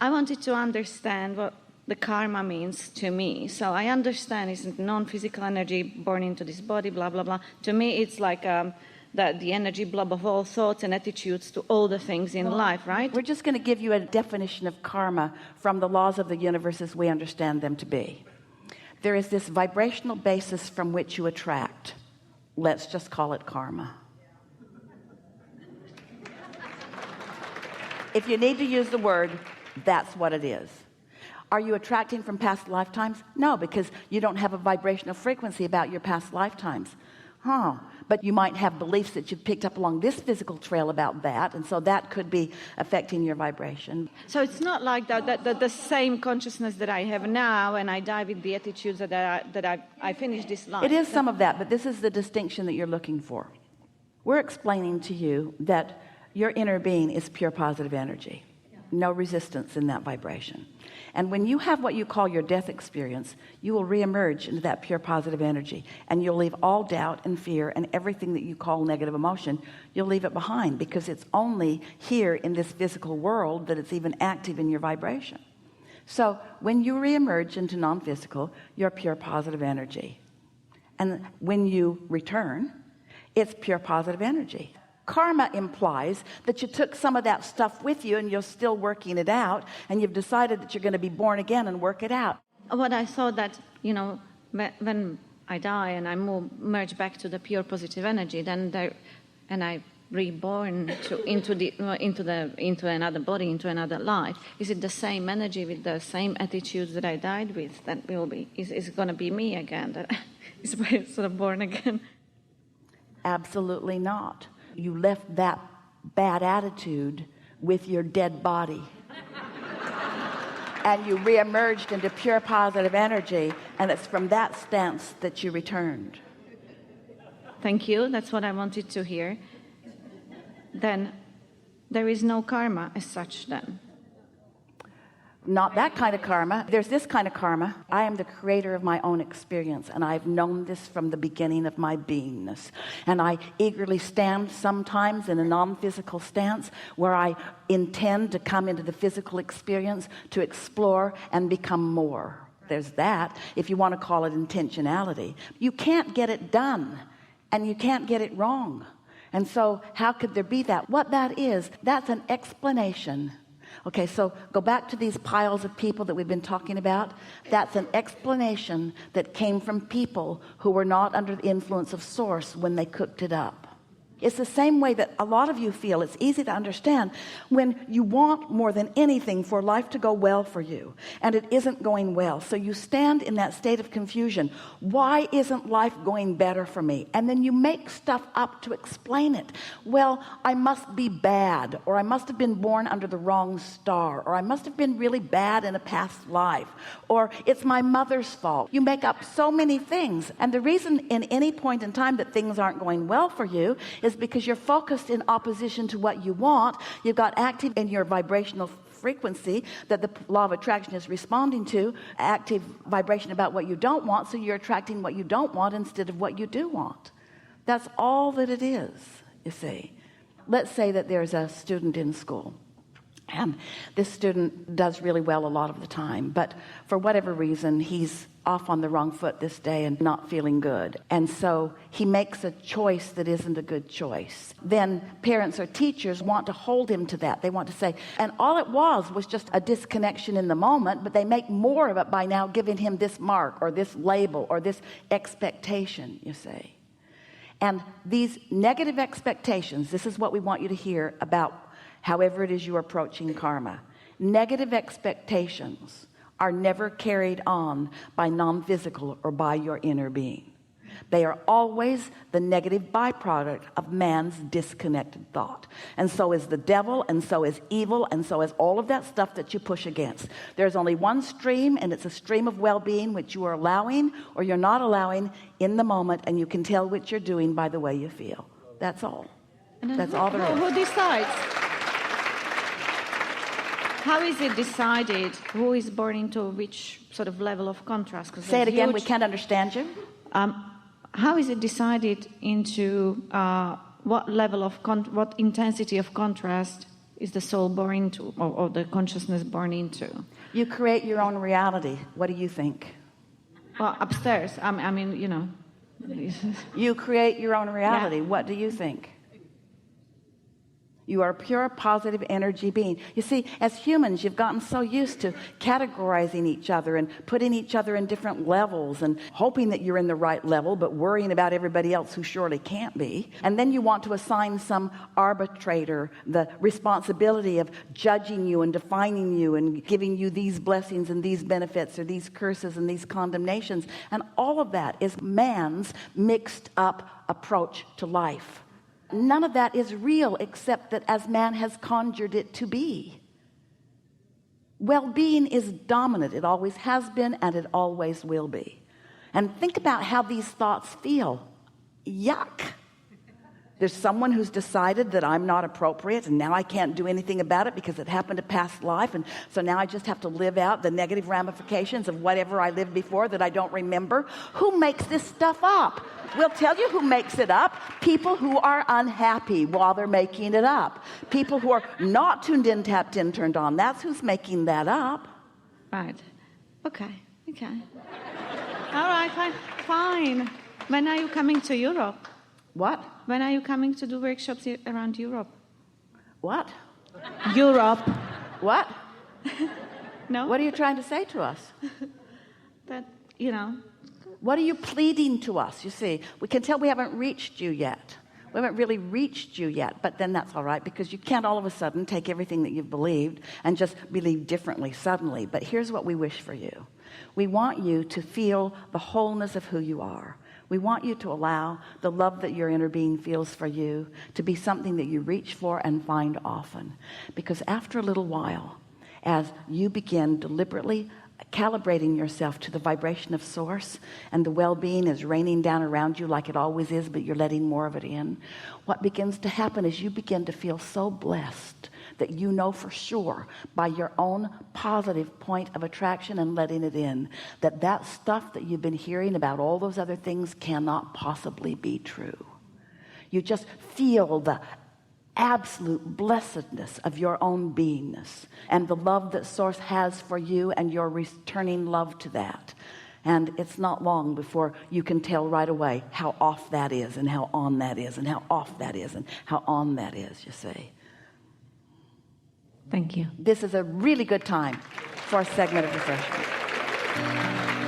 I wanted to understand what the karma means to me. So I understand it's non-physical energy born into this body, blah, blah, blah. To me, it's like the energy blob of all thoughts and attitudes to all the things in life, right? We're just going to give you a definition of karma from the laws of the universe as we understand them to be. There is this vibrational basis from which you attract. Let's just call it karma. If you need to use the word, that's what it is. Are you attracting from past lifetimes? No, because you don't have a vibrational frequency about your past lifetimes. But you might have beliefs that you've picked up along this physical trail about that, and so that could be affecting your vibration. So it's not like that the same consciousness that I have now, and I die with the attitudes that I finish this life. It is some of that, but this is the distinction that you're looking for. We're explaining to you that your inner being is pure positive energy. No resistance in that vibration. And when you have what you call your death experience, you will reemerge into that pure positive energy, and you'll leave all doubt and fear and everything that you call negative emotion. You'll leave it behind, because it's only here in this physical world that it's even active in your vibration. So when you reemerge into non-physical, you're pure positive energy, and when you return, it's pure positive energy. Karma implies that you took some of that stuff with you and you're still working it out, and you've decided that you're going to be born again and work it out. What I thought that, when I die and I merge back to the pure positive energy, and I reborn into another body, into another life, is it the same energy with the same attitudes that I died with that is going to be me again, that is sort of born again? Absolutely not. You left that bad attitude with your dead body. And you reemerged into pure positive energy, and it's from that stance that you returned. Thank you. That's what I wanted to hear. Then there is no karma as such then. Not that kind of karma. There's this kind of karma. I am the creator of my own experience, and I've known this from the beginning of my beingness. And I eagerly stand sometimes in a non-physical stance where I intend to come into the physical experience to explore and become more. There's that, if you want to call it intentionality. You can't get it done, and you can't get it wrong. And so how could there be that? What that is, that's an explanation. Okay, so go back to these piles of people that we've been talking about. That's an explanation that came from people who were not under the influence of source when they cooked it up. It's the same way that a lot of you feel. It's easy to understand when you want more than anything for life to go well for you, and it isn't going well. So you stand in that state of confusion. Why isn't life going better for me? And then you make stuff up to explain it. Well, I must be bad, or I must have been born under the wrong star, or I must have been really bad in a past life, or it's my mother's fault. You make up so many things. And the reason in any point in time that things aren't going well for you is because you're focused in opposition to what you want. You've got active in your vibrational frequency that the law of attraction is responding to, active vibration about what you don't want, so you're attracting what you don't want instead of what you do want. That's all that it is, you see. Let's say that there's a student in school, and this student does really well a lot of the time, but for whatever reason he's off on the wrong foot this day and not feeling good, and so he makes a choice that isn't a good choice. Then parents or teachers want to hold him to that. They want to say, and all it was just a disconnection in the moment, but they make more of it by now giving him this mark or this label or this expectation, you see. And these negative expectations, this is what we want you to hear about however it is you're approaching karma. Negative expectations are never carried on by non-physical or by your inner being. They are always the negative byproduct of man's disconnected thought. And so is the devil, and so is evil, and so is all of that stuff that you push against. There's only one stream, and it's a stream of well-being which you are allowing or you're not allowing in the moment, and you can tell what you're doing by the way you feel. That's all. That's all there is. Who decides? How is it decided who is born into which sort of level of contrast? Say it again, we can't understand you. How is it decided into what level of what intensity of contrast is the soul born into, or the consciousness born into? You create your own reality. What do you think? Well, upstairs. I mean, you know. You create your own reality. Yeah. What do you think? You are a pure positive energy being. You see, as humans, you've gotten so used to categorizing each other and putting each other in different levels and hoping that you're in the right level, but worrying about everybody else who surely can't be. And then you want to assign some arbitrator the responsibility of judging you and defining you and giving you these blessings and these benefits or these curses and these condemnations. And all of that is man's mixed up approach to life. None of that is real except that as man has conjured it to be. Well-being is dominant. It always has been and it always will be. And think about how these thoughts feel. Yuck. There's someone who's decided that I'm not appropriate and now I can't do anything about it because it happened to past life, and so now I just have to live out the negative ramifications of whatever I lived before that I don't remember. Who makes this stuff up? We'll tell you who makes it up. People who are unhappy while they're making it up. People who are not tuned in, tapped in, turned on. That's who's making that up. Right. Okay. All right, fine. When are you coming to Europe? What? When are you coming to do workshops around Europe? What? Europe. What? No? What are you trying to say to us? That, you know. What are you pleading to us? You see, we can tell we haven't reached you yet. We haven't really reached you yet, but then that's all right, because you can't all of a sudden take everything that you've believed and just believe differently suddenly. But here's what we wish for you. We want you to feel the wholeness of who you are. We want you to allow the love that your inner being feels for you to be something that you reach for and find often. Because after a little while, as you begin deliberately calibrating yourself to the vibration of source, and the well-being is raining down around you like it always is, but you're letting more of it in, what begins to happen is you begin to feel so blessed that you know for sure by your own positive point of attraction and letting it in, that that stuff that you've been hearing about all those other things cannot possibly be true. You just feel the absolute blessedness of your own beingness and the love that source has for you, and you're returning love to that. And it's not long before you can tell right away how off that is and how on that is and how off that is and how on that is, you see. Thank you. This is a really good time for a segment of refreshment.